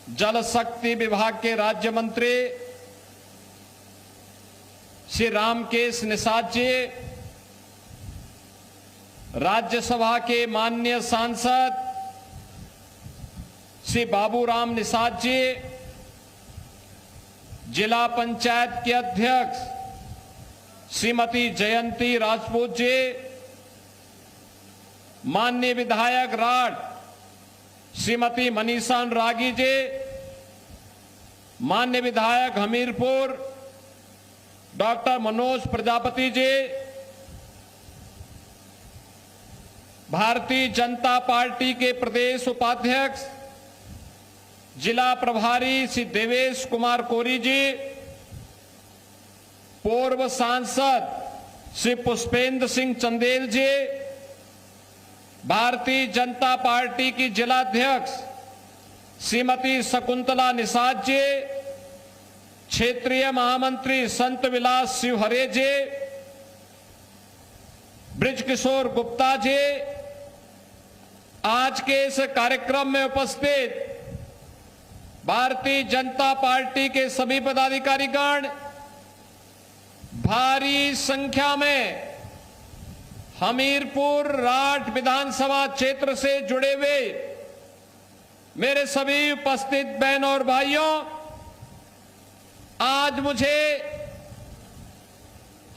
जल शक्ति विभाग के राज्य मंत्री श्री रामकेश निषाद जी, राज्यसभा के माननीय सांसद श्री बाबूराम निषाद जी, जिला पंचायत के अध्यक्ष श्रीमती जयंती राजपूत जी, माननीय विधायक राड श्रीमती मनीषा अनुरागी जी, माननीय विधायक हमीरपुर डॉक्टर मनोज प्रजापति जी, भारतीय जनता पार्टी के प्रदेश उपाध्यक्ष जिला प्रभारी श्री देवेश कुमार कोरी जी, पूर्व सांसद श्री पुष्पेंद्र सिंह चंदेल जी, भारतीय जनता पार्टी की जिलाध्यक्ष श्रीमती शकुंतला निषाद जी, क्षेत्रीय महामंत्री संत विलास शिवहरे जी, ब्रिजकिशोर गुप्ता जी, आज के इस कार्यक्रम में उपस्थित भारतीय जनता पार्टी के सभी पदाधिकारीगण, भारी संख्या में हमीरपुर राठ विधानसभा क्षेत्र से जुड़े हुए मेरे सभी उपस्थित बहनों और भाइयों, आज मुझे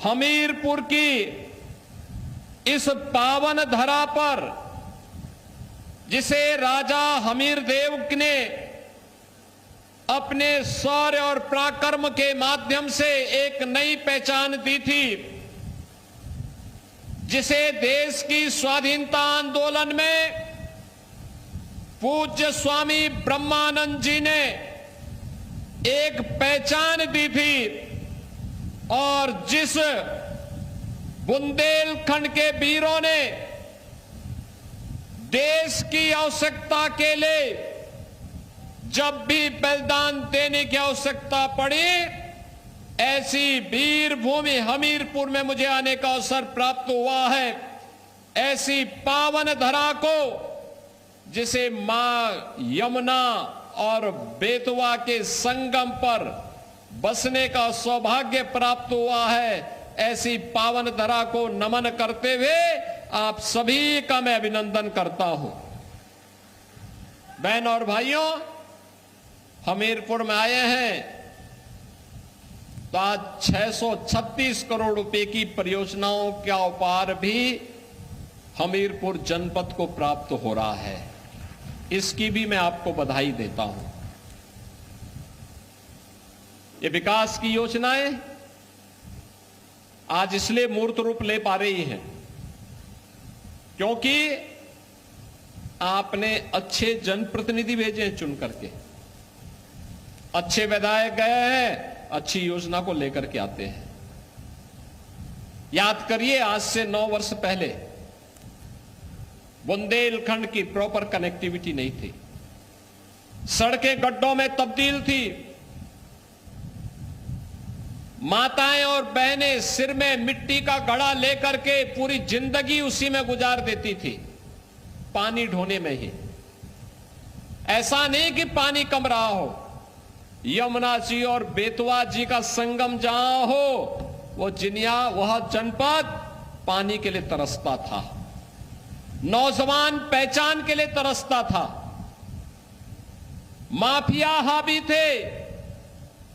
हमीरपुर की इस पावन धरा पर, जिसे राजा हमीरदेव ने अपने शौर्य और पराक्रम के माध्यम से एक नई पहचान दी थी, जिसे देश की स्वाधीनता आंदोलन में पूज्य स्वामी ब्रह्मानंद जी ने एक पहचान दी थी, और जिस बुंदेलखंड के वीरों ने देश की आवश्यकता के लिए जब भी बलिदान देने की आवश्यकता पड़ी, ऐसी वीर भूमि हमीरपुर में मुझे आने का अवसर प्राप्त हुआ है। ऐसी पावन धरा को, जिसे मां यमुना और बेतवा के संगम पर बसने का सौभाग्य प्राप्त हुआ है, ऐसी पावन धरा को नमन करते हुए आप सभी का मैं अभिनंदन करता हूं। बहन और भाइयों, हमीरपुर में आए हैं तो आज 636 करोड़ रुपए की परियोजनाओं का उपहार भी हमीरपुर जनपद को प्राप्त हो रहा है। इसकी भी मैं आपको बधाई देता हूं। ये विकास की योजनाएं आज इसलिए मूर्त रूप ले पा रही हैं क्योंकि आपने अच्छे जनप्रतिनिधि भेजे हैं चुन करके। अच्छे विधायक गए हैं, अच्छी योजना को लेकर के आते हैं। याद करिए, आज से 9 वर्ष पहले बुंदेलखंड की प्रॉपर कनेक्टिविटी नहीं थी, सड़कें गड्ढों में तब्दील थी, माताएं और बहनें सिर में मिट्टी का घड़ा लेकर के पूरी जिंदगी उसी में गुजार देती थी, पानी ढोने में ही। ऐसा नहीं कि पानी कम रहा हो, यमुना जी और बेतवा जी का संगम जहां हो, वो जिनिया, वह जनपद पानी के लिए तरसता था, नौजवान पहचान के लिए तरसता था। माफिया हावी थे,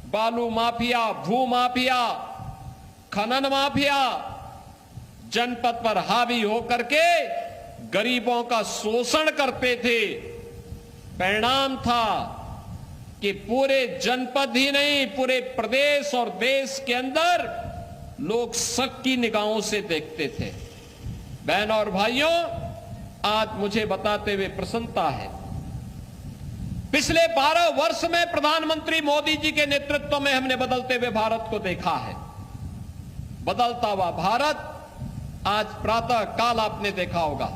बालू माफिया, भू माफिया, खनन माफिया जनपद पर हावी होकर के गरीबों का शोषण करते थे। परिणाम था कि पूरे जनपद ही नहीं, पूरे प्रदेश और देश के अंदर लोग शक की निगाहों से देखते थे। बहनों और भाइयों, आज मुझे बताते हुए प्रसन्नता है, पिछले 12 वर्ष में प्रधानमंत्री मोदी जी के नेतृत्व में हमने बदलते हुए भारत को देखा है। बदलता हुआ भारत आज प्रातः काल आपने देखा होगा,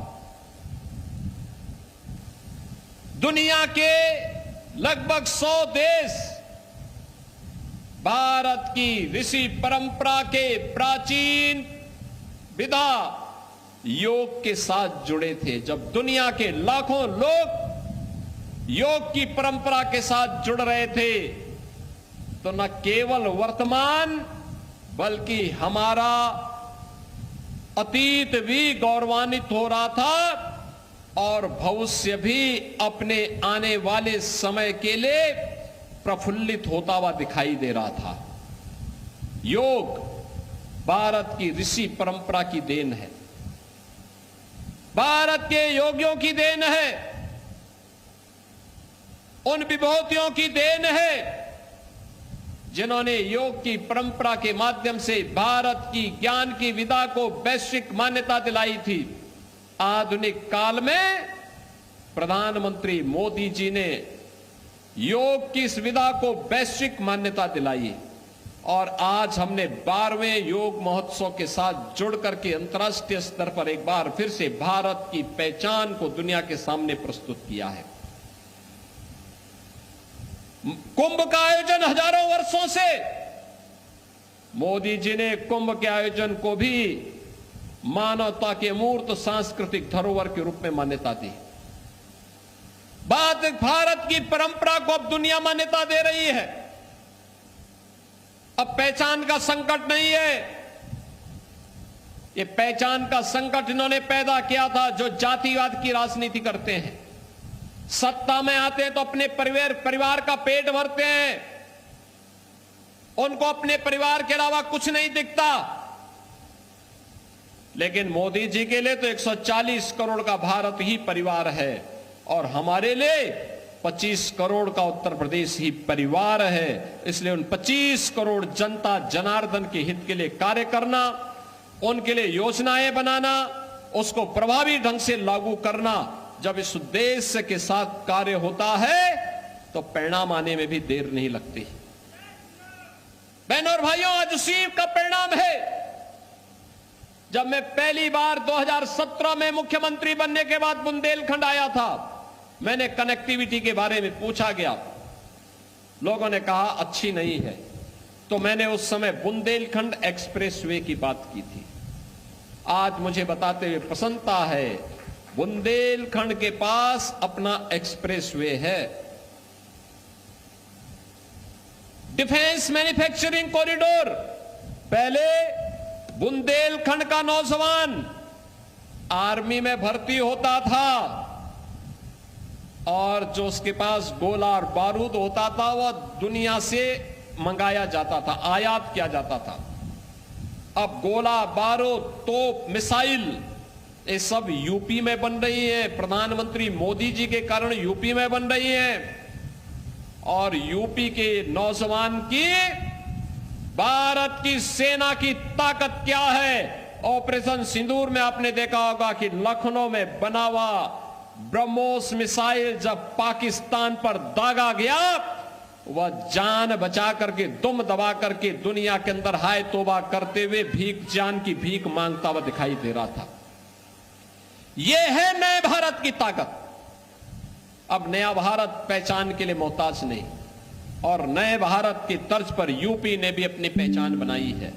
दुनिया के लगभग 100 देश भारत की ऋषि परंपरा के प्राचीन विधा योग के साथ जुड़े थे। जब दुनिया के लाखों लोग योग की परंपरा के साथ जुड़ रहे थे, तो न केवल वर्तमान बल्कि हमारा अतीत भी गौरवान्वित हो रहा था और भविष्य भी अपने आने वाले समय के लिए प्रफुल्लित होता हुआ दिखाई दे रहा था। योग भारत की ऋषि परंपरा की देन है, भारत के योगियों की देन है, उन विभूतियों की देन है जिन्होंने योग की परंपरा के माध्यम से भारत की ज्ञान की विधा को वैश्विक मान्यता दिलाई थी। आधुनिक काल में प्रधानमंत्री मोदी जी ने योग की इस विधा को वैश्विक मान्यता दिलाई और आज हमने 12वें योग महोत्सव के साथ जुड़ करके अंतर्राष्ट्रीय स्तर पर एक बार फिर से भारत की पहचान को दुनिया के सामने प्रस्तुत किया है। कुंभ का आयोजन हजारों वर्षों से, मोदी जी ने कुंभ के आयोजन को भी मानवता के मूर्त सांस्कृतिक धरोहर के रूप में मान्यता दी। भारत की परंपरा को अब दुनिया मान्यता दे रही है। अब पहचान का संकट नहीं है, ये पहचान का संकट इन्होंने पैदा किया था जो जातिवाद की राजनीति करते हैं। सत्ता में आते हैं तो अपने परिवार का पेट भरते हैं, उनको अपने परिवार के अलावा कुछ नहीं दिखता। लेकिन मोदी जी के लिए तो 140 करोड़ का भारत ही परिवार है और हमारे लिए 25 करोड़ का उत्तर प्रदेश ही परिवार है। इसलिए उन 25 करोड़ जनता जनार्दन के हित के लिए कार्य करना, उनके लिए योजनाएं बनाना, उसको प्रभावी ढंग से लागू करना, जब इस उद्देश्य के साथ कार्य होता है तो परिणाम आने में भी देर नहीं लगती। बहनों और भाइयों, आज उसी का परिणाम है। जब मैं पहली बार 2017 में मुख्यमंत्री बनने के बाद बुंदेलखंड आया था, मैंने कनेक्टिविटी के बारे में पूछा गया, लोगों ने कहा अच्छी नहीं है, तो मैंने उस समय बुंदेलखंड एक्सप्रेसवे की बात की थी। आज मुझे बताते हुए प्रसन्नता है, बुंदेलखंड के पास अपना एक्सप्रेसवे है। डिफेंस मैन्युफैक्चरिंग कॉरिडोर, पहले बुंदेलखंड का नौजवान आर्मी में भर्ती होता था और जो उसके पास गोला और बारूद होता था वह दुनिया से मंगाया जाता था, आयात किया जाता था। अब गोला बारूद, तोप, मिसाइल, ये सब यूपी में बन रही है। प्रधानमंत्री मोदी जी के कारण यूपी में बन रही है और यूपी के नौजवान की, भारत की सेना की ताकत क्या है। ऑपरेशन सिंदूर में आपने देखा होगा कि लखनऊ में बना हुआ ब्रह्मोस मिसाइल जब पाकिस्तान पर दागा गया, वह जान बचा करके, दुम दबा करके दुनिया के अंदर हाय तौबा करते हुए भीख, जान की भीख मांगता हुआ दिखाई दे रहा था। यह है नए भारत की ताकत। अब नया भारत पहचान के लिए मोहताज नहीं और नए भारत की तर्ज पर यूपी ने भी अपनी पहचान बनाई है।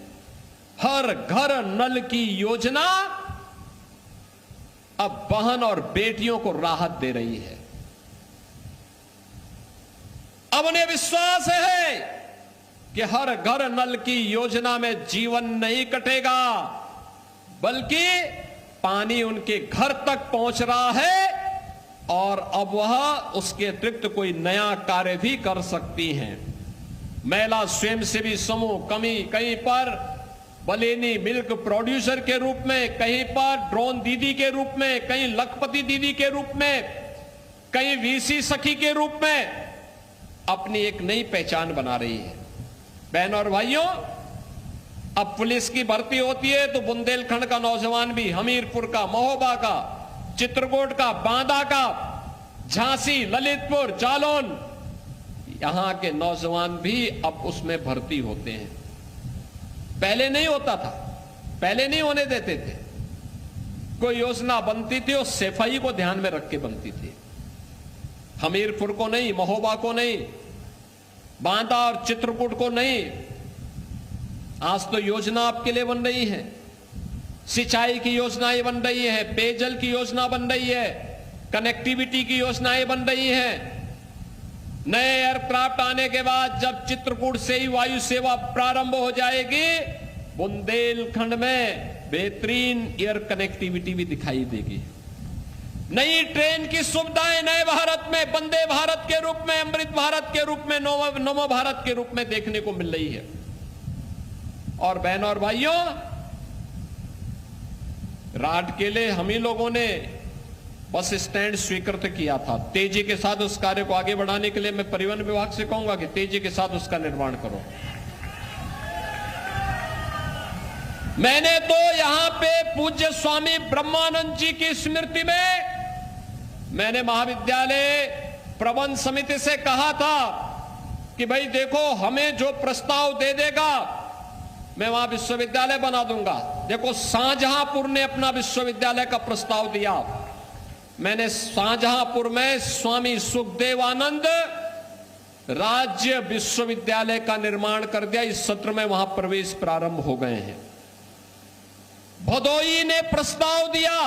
हर घर नल की योजना अब बहन और बेटियों को राहत दे रही है। अब उन्हें विश्वास है कि हर घर नल की योजना में जीवन नहीं कटेगा, बल्कि पानी उनके घर तक पहुंच रहा है और अब वह उसके अतिरिक्त कोई नया कार्य भी कर सकती हैं। महिला स्वयंसेवी समूह कहीं पर बलेनी मिल्क प्रोड्यूसर के रूप में, कहीं पर ड्रोन दीदी के रूप में, कहीं लखपति दीदी के रूप में, कहीं वीसी सखी के रूप में अपनी एक नई पहचान बना रही है। बहनों और भाइयों, अब पुलिस की भर्ती होती है तो बुंदेलखंड का नौजवान भी, हमीरपुर का, महोबा का, चित्रकूट का, बांदा का, झांसी, ललितपुर, जालौन, यहां के नौजवान भी अब उसमें भर्ती होते हैं। पहले नहीं होता था, पहले नहीं होने देते थे। कोई योजना बनती थी और सफाई को ध्यान में रख के बनती थी। हमीरपुर को नहीं, महोबा को नहीं, बांदा और चित्रकूट को नहीं। आज तो योजना आपके लिए बन रही है, सिंचाई की योजनाएं बन रही है, पेयजल की योजना बन रही है, कनेक्टिविटी की योजनाएं बन रही हैं, नए एयरक्राफ्ट आने के बाद जब चित्रकूट से ही वायु सेवा प्रारंभ हो जाएगी, बुंदेलखंड में बेहतरीन एयर कनेक्टिविटी भी दिखाई देगी। नई ट्रेन की सुविधाएं नए भारत में, वंदे भारत के रूप में, अमृत भारत के रूप में, नमो भारत के रूप में देखने को मिल रही है। और बहनों और भाइयों, रात के लिए हम ही लोगों ने बस स्टैंड स्वीकृत किया था। तेजी के साथ उस कार्य को आगे बढ़ाने के लिए मैं परिवहन विभाग से कहूंगा कि तेजी के साथ उसका निर्माण करो। मैंने तो यहां पे पूज्य स्वामी ब्रह्मानंद जी की स्मृति में मैंने महाविद्यालय प्रबंध समिति से कहा था कि भाई देखो, हमें जो प्रस्ताव दे देगा मैं वहां विश्वविद्यालय बना दूंगा। देखो, शाहजहांपुर ने अपना विश्वविद्यालय का प्रस्ताव दिया, मैंने शाहजहांपुर में स्वामी सुखदेवानंद राज्य विश्वविद्यालय का निर्माण कर दिया। इस सत्र में वहां प्रवेश प्रारंभ हो गए हैं। भदोई ने प्रस्ताव दिया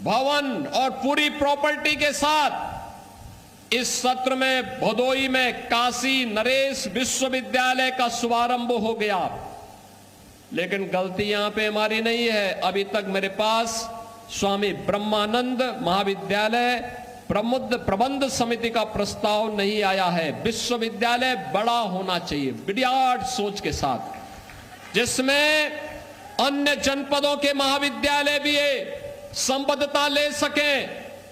भवन और पूरी प्रॉपर्टी के साथ। इस सत्र में भदोई में काशी नरेश विश्वविद्यालय का शुभारंभ हो गया। लेकिन गलती यहां पे हमारी नहीं है, अभी तक मेरे पास स्वामी ब्रह्मानंद महाविद्यालय प्रबंध समिति का प्रस्ताव नहीं आया है। विश्वविद्यालय बड़ा होना चाहिए, विराट सोच के साथ, जिसमें अन्य जनपदों के महाविद्यालय भी संबद्धता ले सके,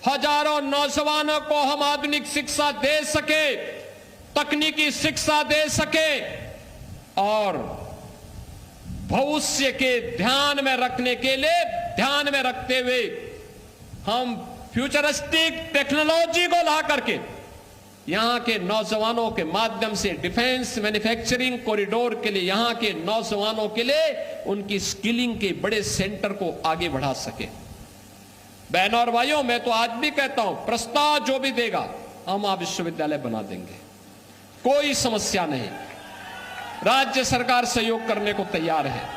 हजारों नौजवानों को हम आधुनिक शिक्षा दे सके, तकनीकी शिक्षा दे सके और भविष्य के ध्यान में रखने के लिए, ध्यान में रखते हुए हम फ्यूचरिस्टिक टेक्नोलॉजी को ला करके यहां के नौजवानों के माध्यम से डिफेंस मैन्युफैक्चरिंग कॉरिडोर के लिए, यहां के नौजवानों के लिए उनकी स्किलिंग के बड़े सेंटर को आगे बढ़ा सके। बहनों और भाइयों, मैं तो आज भी कहता हूं, प्रस्ताव जो भी देगा हम आप विश्वविद्यालय बना देंगे, कोई समस्या नहीं। राज्य सरकार सहयोग करने को तैयार है।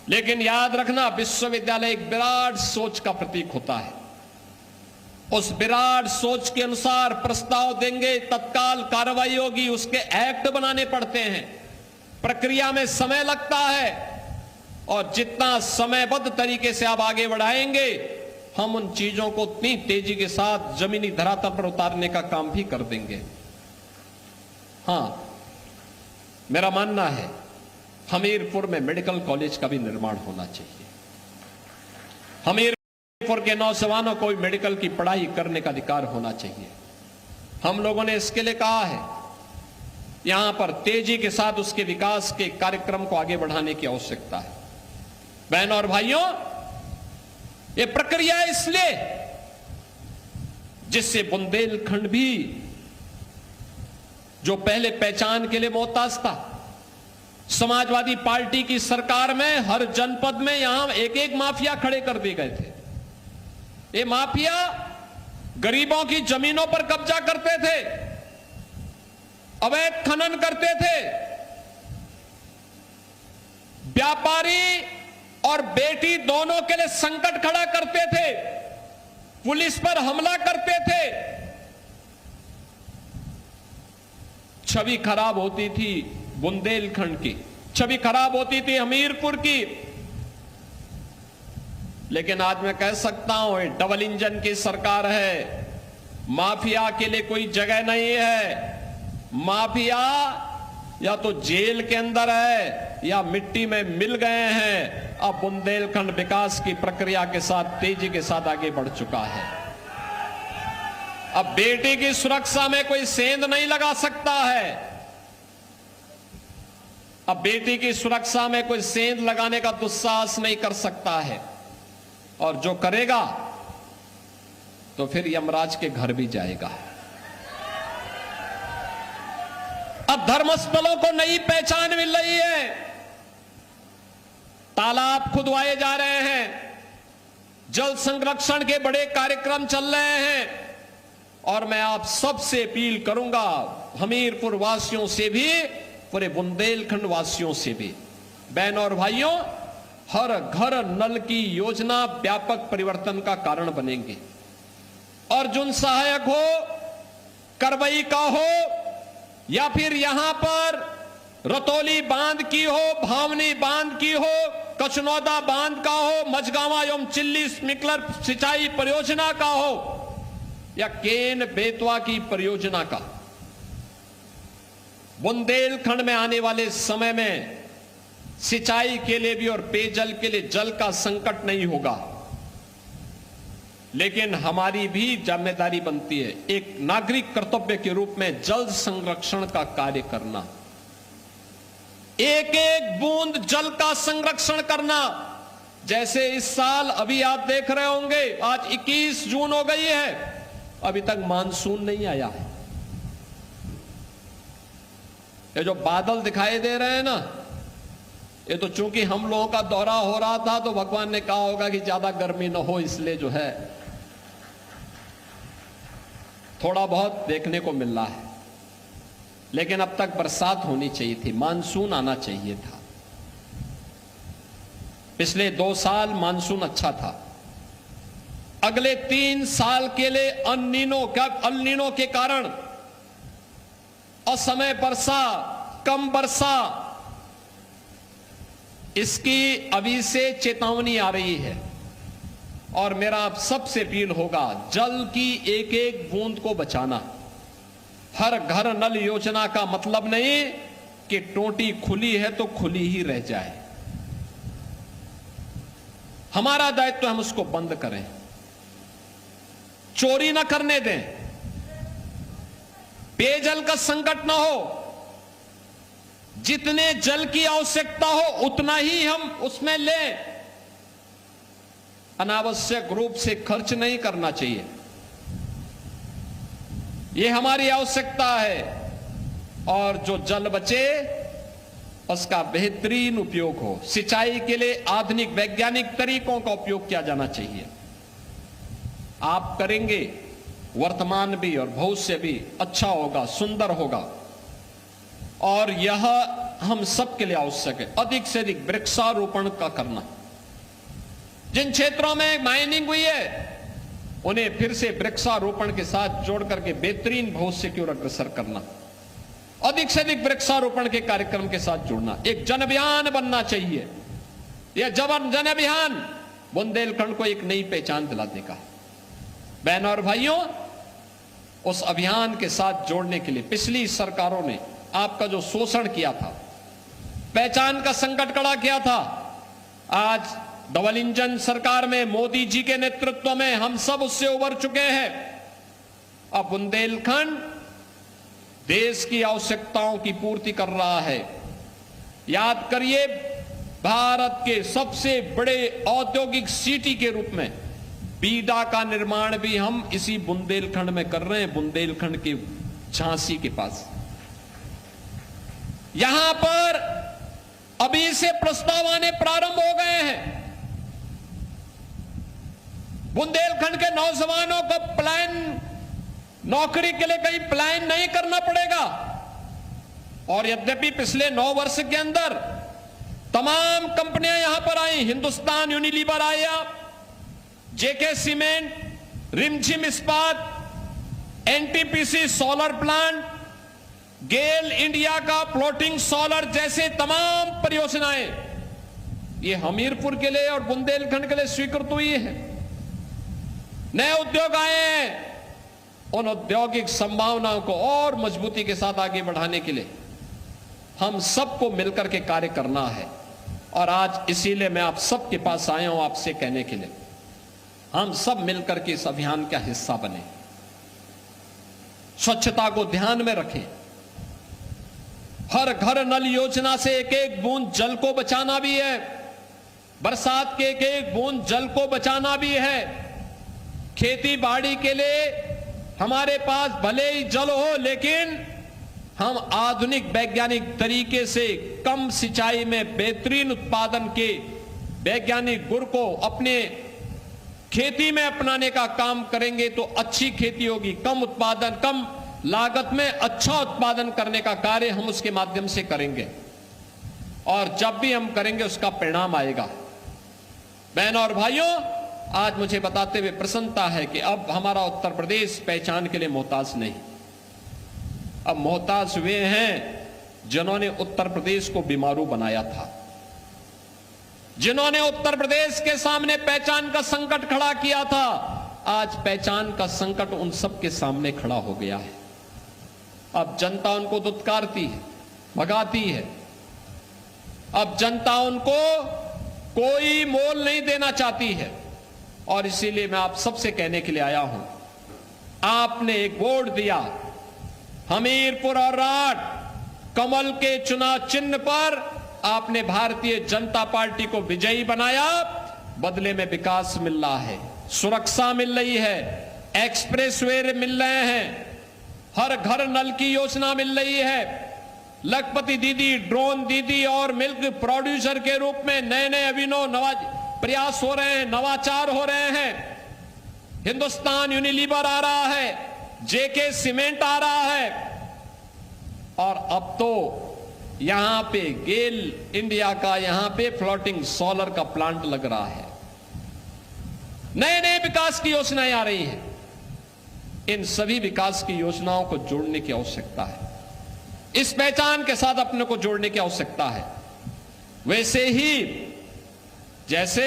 लेकिन याद रखना, विश्वविद्यालय एक विराट सोच का प्रतीक होता है। उस विराट सोच के अनुसार प्रस्ताव देंगे, तत्काल कार्रवाई होगी, उसके एक्ट बनाने पड़ते हैं, प्रक्रिया में समय लगता है। और जितना समयबद्ध तरीके से आप आगे बढ़ाएंगे, हम उन चीजों को उतनी तेजी के साथ जमीनी धरातल पर उतारने का काम भी कर देंगे। हां, मेरा मानना है हमीरपुर में मेडिकल कॉलेज का भी निर्माण होना चाहिए। हमीरपुर के नौजवानों को भी मेडिकल की पढ़ाई करने का अधिकार होना चाहिए। हम लोगों ने इसके लिए कहा है, यहां पर तेजी के साथ उसके विकास के कार्यक्रम को आगे बढ़ाने की आवश्यकता है। बहनों और भाइयों, यह प्रक्रिया इसलिए जिससे बुंदेलखंड भी जो पहले पहचान के लिए मोहताज था, समाजवादी पार्टी की सरकार में हर जनपद में यहां एक एक माफिया खड़े कर दिए गए थे। ये माफिया गरीबों की जमीनों पर कब्जा करते थे, अवैध खनन करते थे, व्यापारी और बेटी दोनों के लिए संकट खड़ा करते थे, पुलिस पर हमला करते थे। छवि खराब होती थी बुंदेलखंड की, छवि खराब होती थी हमीरपुर की। लेकिन आज मैं कह सकता हूं, ये डबल इंजन की सरकार है, माफिया के लिए कोई जगह नहीं है। माफिया या तो जेल के अंदर है या मिट्टी में मिल गए हैं। अब बुंदेलखंड विकास की प्रक्रिया के साथ तेजी के साथ आगे बढ़ चुका है। अब बेटी की सुरक्षा में कोई सेंध नहीं लगा सकता है। अब बेटी की सुरक्षा में कोई सेंध लगाने का दुस्साहस नहीं कर सकता है, और जो करेगा तो फिर यमराज के घर भी जाएगा। अब धर्मस्थलों को नई पहचान मिल रही है, तालाब खुदवाए जा रहे हैं, जल संरक्षण के बड़े कार्यक्रम चल रहे हैं। और मैं आप सबसे अपील करूंगा, हमीरपुर वासियों से भी, पूरे बुंदेलखंड वासियों से भी, बहनों और भाइयों, हर घर नल की योजना व्यापक परिवर्तन का कारण बनेंगे। अर्जुन सहायक हो, करवई का हो या फिर यहां पर रतौली बांध की हो, भावनी बांध की हो, कचनौदा बांध का हो, मझगांवा एवं चिल्ली स्प्रिंकलर सिंचाई परियोजना का हो या केन बेतवा की परियोजना का, बुंदेलखंड में आने वाले समय में सिंचाई के लिए भी और पेयजल के लिए जल का संकट नहीं होगा। लेकिन हमारी भी जिम्मेदारी बनती है एक नागरिक कर्तव्य के रूप में जल संरक्षण का कार्य करना, एक एक बूंद जल का संरक्षण करना। जैसे इस साल अभी आप देख रहे होंगे, आज 21 जून हो गई है, अभी तक मानसून नहीं आया है। ये जो बादल दिखाई दे रहे हैं ना, ये तो चूंकि हम लोगों का दौरा हो रहा था तो भगवान ने कहा होगा कि ज्यादा गर्मी न हो, इसलिए जो है थोड़ा बहुत देखने को मिल रहा है। लेकिन अब तक बरसात होनी चाहिए थी, मानसून आना चाहिए था। पिछले 2 साल मानसून अच्छा था। अगले 3 साल के लिए अल-नीनो के कारण असमय वर्षा, कम वर्षा, इसकी अभी से चेतावनी आ रही है। और मेरा आप सबसे अपील होगा, जल की एक एक बूंद को बचाना। हर घर नल योजना का मतलब नहीं कि टोटी खुली है तो खुली ही रह जाए। हमारा दायित्व हम उसको बंद करें, चोरी ना करने दें, पेयजल का संकट ना हो। जितने जल की आवश्यकता हो उतना ही हम उसमें लें, अनावश्यक रूप से खर्च नहीं करना चाहिए। यह हमारी आवश्यकता है। और जो जल बचे उसका बेहतरीन उपयोग हो। सिंचाई के लिए आधुनिक वैज्ञानिक तरीकों का उपयोग किया जाना चाहिए। आप करेंगे, वर्तमान भी और भविष्य भी अच्छा होगा, सुंदर होगा। और यह हम सबके लिए आवश्यक है। अधिक से अधिक वृक्षारोपण का करना। जिन क्षेत्रों में माइनिंग हुई है उन्हें फिर से वृक्षारोपण के साथ जोड़ करके बेहतरीन भविष्य की ओर अग्रसर करना। अधिक से अधिक वृक्षारोपण के कार्यक्रम के साथ जुड़ना। एक जन अभियान बनना चाहिए। यह जन अभियान बुंदेलखंड को एक नई पहचान दिला देगा। बहनों और भाइयों, उस अभियान के साथ जोड़ने के लिए पिछली सरकारों ने आपका जो शोषण किया था, पहचान का संकट खड़ा किया था, आज डबल इंजन सरकार में मोदी जी के नेतृत्व में हम सब उससे उबर चुके हैं। अब बुंदेलखंड देश की आवश्यकताओं की पूर्ति कर रहा है। याद करिए, भारत के सबसे बड़े औद्योगिक सिटी के रूप में बीडा का निर्माण भी हम इसी बुंदेलखंड में कर रहे हैं। बुंदेलखंड के झांसी के पास, यहां पर अभी से प्रस्ताव आने प्रारंभ हो गए हैं। बुंदेलखंड के नौजवानों को नौकरी के लिए कहीं प्लान नहीं करना पड़ेगा। और यद्यपि पिछले 9 वर्ष के अंदर तमाम कंपनियां यहां पर आई, हिंदुस्तान यूनिलीवर आया, जेके सीमेंट, रिमझिम इस्पात, एनटीपीसी सोलर प्लांट, गेल इंडिया का फ्लोटिंग सोलर जैसे तमाम परियोजनाएं ये हमीरपुर के लिए और बुंदेलखंड के लिए स्वीकृत हुई है। नए उद्योग आए हैं। उन औद्योगिक संभावनाओं को और मजबूती के साथ आगे बढ़ाने के लिए हम सबको मिलकर के कार्य करना है। और आज इसीलिए मैं आप सबके पास आया हूं, आपसे कहने के लिए हम सब मिलकर के इस अभियान का हिस्सा बने। स्वच्छता को ध्यान में रखें। हर घर नल योजना से एक एक बूंद जल को बचाना भी है। बरसात के एक एक बूंद जल को बचाना भी है। खेती बाड़ी के लिए हमारे पास भले ही जल हो, लेकिन हम आधुनिक वैज्ञानिक तरीके से कम सिंचाई में बेहतरीन उत्पादन के वैज्ञानिक गुण को अपने खेती में अपनाने का काम करेंगे तो अच्छी खेती होगी। कम उत्पादन, कम लागत में अच्छा उत्पादन करने का कार्य हम उसके माध्यम से करेंगे। और जब भी हम करेंगे उसका परिणाम आएगा। बहनों और भाइयों, आज मुझे बताते हुए प्रसन्नता है कि अब हमारा उत्तर प्रदेश पहचान के लिए मोहताज नहीं। अब मोहताज वे हैं जिन्होंने उत्तर प्रदेश को बीमारू बनाया था, जिन्होंने उत्तर प्रदेश के सामने पहचान का संकट खड़ा किया था। आज पहचान का संकट उन सब के सामने खड़ा हो गया है। अब जनता उनको दुत्कारती है, भगाती है। अब जनता उनको कोई मोल नहीं देना चाहती है। और इसीलिए मैं आप सबसे कहने के लिए आया हूं, आपने एक वोट दिया हमीरपुर और राठ कमल के चुनाव चिन्ह पर, आपने भारतीय जनता पार्टी को विजयी बनाया। बदले में विकास मिल रहा है, सुरक्षा मिल रही है, एक्सप्रेसवे मिल रहे हैं, हर घर नल की योजना मिल रही है, लखपति दीदी, ड्रोन दीदी और मिल्क प्रोड्यूसर के रूप में नए नए अभिनव प्रयास हो रहे हैं, नवाचार हो रहे हैं। हिंदुस्तान यूनिलीवर आ रहा है, जेके सीमेंट आ रहा है, और अब तो यहां पे गेल इंडिया का यहां पे फ्लोटिंग सोलर का प्लांट लग रहा है। नए नए विकास की योजनाएं आ रही हैं। इन सभी विकास की योजनाओं को जोड़ने की आवश्यकता है। इस पहचान के साथ अपने को जोड़ने की आवश्यकता है। वैसे ही जैसे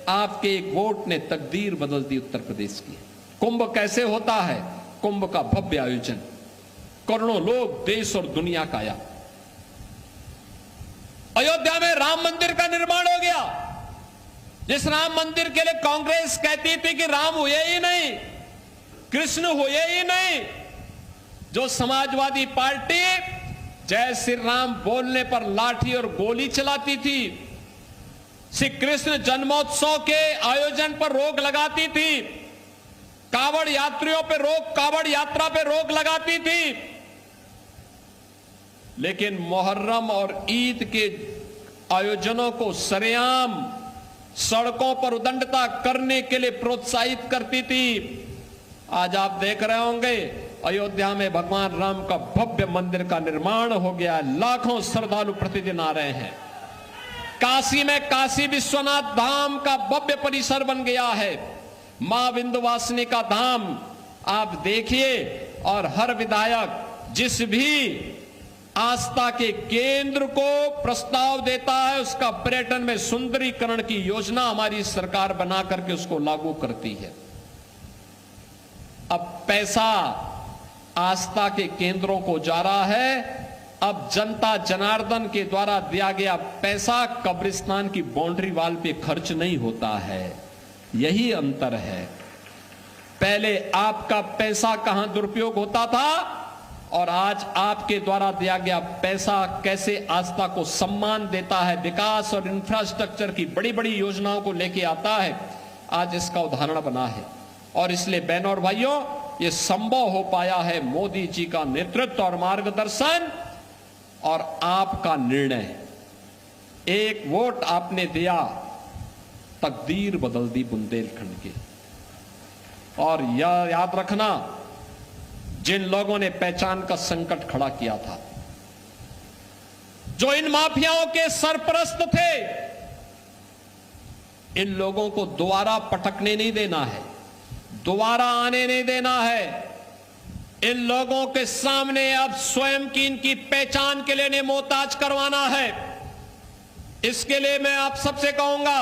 आपके एक वोट ने तकदीर बदल दी उत्तर प्रदेश की। कुंभ कैसे होता है? कुंभ का भव्य आयोजन, करोड़ों लोग देश और दुनिया का आया। अयोध्या में राम मंदिर का निर्माण हो गया। जिस राम मंदिर के लिए कांग्रेस कहती थी कि राम हुए ही नहीं, कृष्ण हुए ही नहीं, जो समाजवादी पार्टी जय श्री राम बोलने पर लाठी और गोली चलाती थी, श्री कृष्ण जन्मोत्सव के आयोजन पर रोक लगाती थी, कावड़ यात्रियों पे रोक, कावड़ यात्रा पे रोक लगाती थी, लेकिन मुहर्रम और ईद के आयोजनों को सरेआम सड़कों पर उदंडता करने के लिए प्रोत्साहित करती थी। आज आप देख रहे होंगे अयोध्या में भगवान राम का भव्य मंदिर का निर्माण हो गया है। लाखों श्रद्धालु प्रतिदिन आ रहे हैं। काशी में काशी विश्वनाथ धाम का भव्य परिसर बन गया है। मां विंध्यवासिनी का धाम आप देखिए, और हर विधायक जिस भी आस्था के केंद्र को प्रस्ताव देता है, उसका पर्यटन में सुंदरीकरण की योजना हमारी सरकार बना करके उसको लागू करती है। अब पैसा आस्था के केंद्रों को जा रहा है। अब जनता जनार्दन के द्वारा दिया गया पैसा कब्रिस्तान की बाउंड्री वाल पे खर्च नहीं होता है। यही अंतर है। पहले आपका पैसा कहां दुरुपयोग होता था, और आज आपके द्वारा दिया गया पैसा कैसे आस्था को सम्मान देता है, विकास और इंफ्रास्ट्रक्चर की बड़ी बड़ी योजनाओं को लेके आता है। आज इसका उदाहरण बना है। और इसलिए बहनों और भाइयों, ये संभव हो पाया है मोदी जी का नेतृत्व और मार्गदर्शन और आपका निर्णय। एक वोट आपने दिया, तकदीर बदल दी बुंदेलखंड की। और यह याद रखना, जिन लोगों ने पहचान का संकट खड़ा किया था, जो इन माफियाओं के सरपरस्त थे, इन लोगों को दोबारा पटकने नहीं देना है, दोबारा आने नहीं देना है। इन लोगों के सामने अब स्वयं की इनकी पहचान के लिए मोहताज करवाना है। इसके लिए मैं आप सबसे कहूंगा,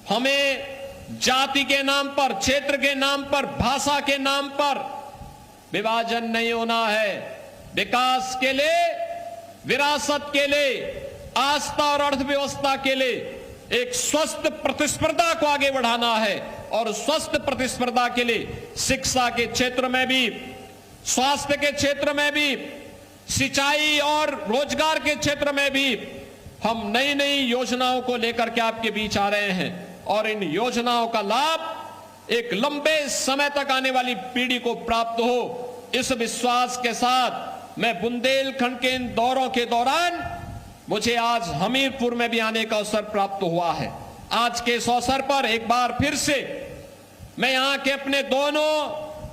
हमें जाति के नाम पर, क्षेत्र के नाम पर, भाषा के नाम पर विभाजन नहीं होना है। विकास के लिए, विरासत के लिए, आस्था और अर्थव्यवस्था के लिए एक स्वस्थ प्रतिस्पर्धा को आगे बढ़ाना है। और स्वस्थ प्रतिस्पर्धा के लिए शिक्षा के क्षेत्र में भी, स्वास्थ्य के क्षेत्र में भी, सिंचाई और रोजगार के क्षेत्र में भी हम नई नई योजनाओं को लेकर के आपके बीच आ रहे हैं। और इन योजनाओं का लाभ एक लंबे समय तक आने वाली पीढ़ी को प्राप्त हो, इस विश्वास के साथ मैं बुंदेलखंड के इन दौरों के दौरान, मुझे आज हमीरपुर में भी आने का अवसर प्राप्त हुआ है। आज के इस अवसर पर एक बार फिर से मैं यहां के अपने दोनों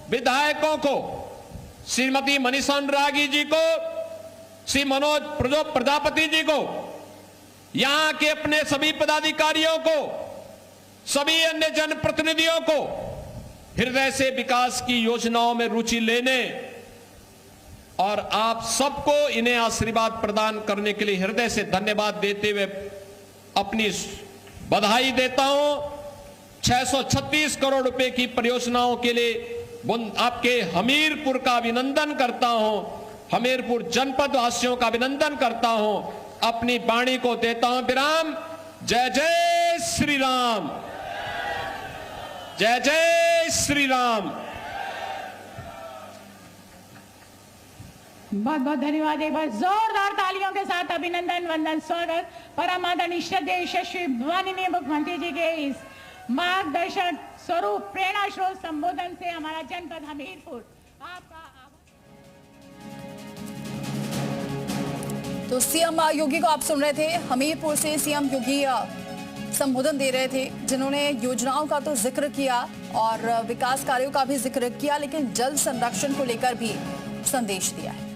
विधायकों को, श्रीमती मनीषा अनुरागी जी को, श्री मनोज प्रजापति जी को, यहां के अपने सभी पदाधिकारियों को, सभी अन्य जनप्रतिनिधियों को हृदय से विकास की योजनाओं में रुचि लेने और आप सबको इन्हें आशीर्वाद प्रदान करने के लिए हृदय से धन्यवाद देते हुए अपनी बधाई देता हूं। 636 करोड़ रुपए की परियोजनाओं के लिए आपके हमीरपुर का अभिनंदन करता हूं, हमीरपुर जनपद वासियों का अभिनंदन करता हूं। अपनी वाणी को देता हूं विराम। जय जय श्री राम, जय जय श्री राम। बहुत बहुत धन्यवाद। एक बार जोरदार तालियों के साथ अभिनंदन वंदन स्वागत परम आदरणीय श्रद्धेय यशस्वी माननीय मुख्यमंत्री जी के इस मार्गदर्शन स्वरूप प्रेरणा स्रोत संबोधन से हमारा जनपद हमीरपुर आपका। तो सीएम योगी को आप सुन रहे थे। हमीरपुर से सीएम योगी संबोधन दे रहे थे, जिन्होंने योजनाओं का तो जिक्र किया और विकास कार्यों का भी जिक्र किया, लेकिन जल संरक्षण को लेकर भी संदेश दिया है।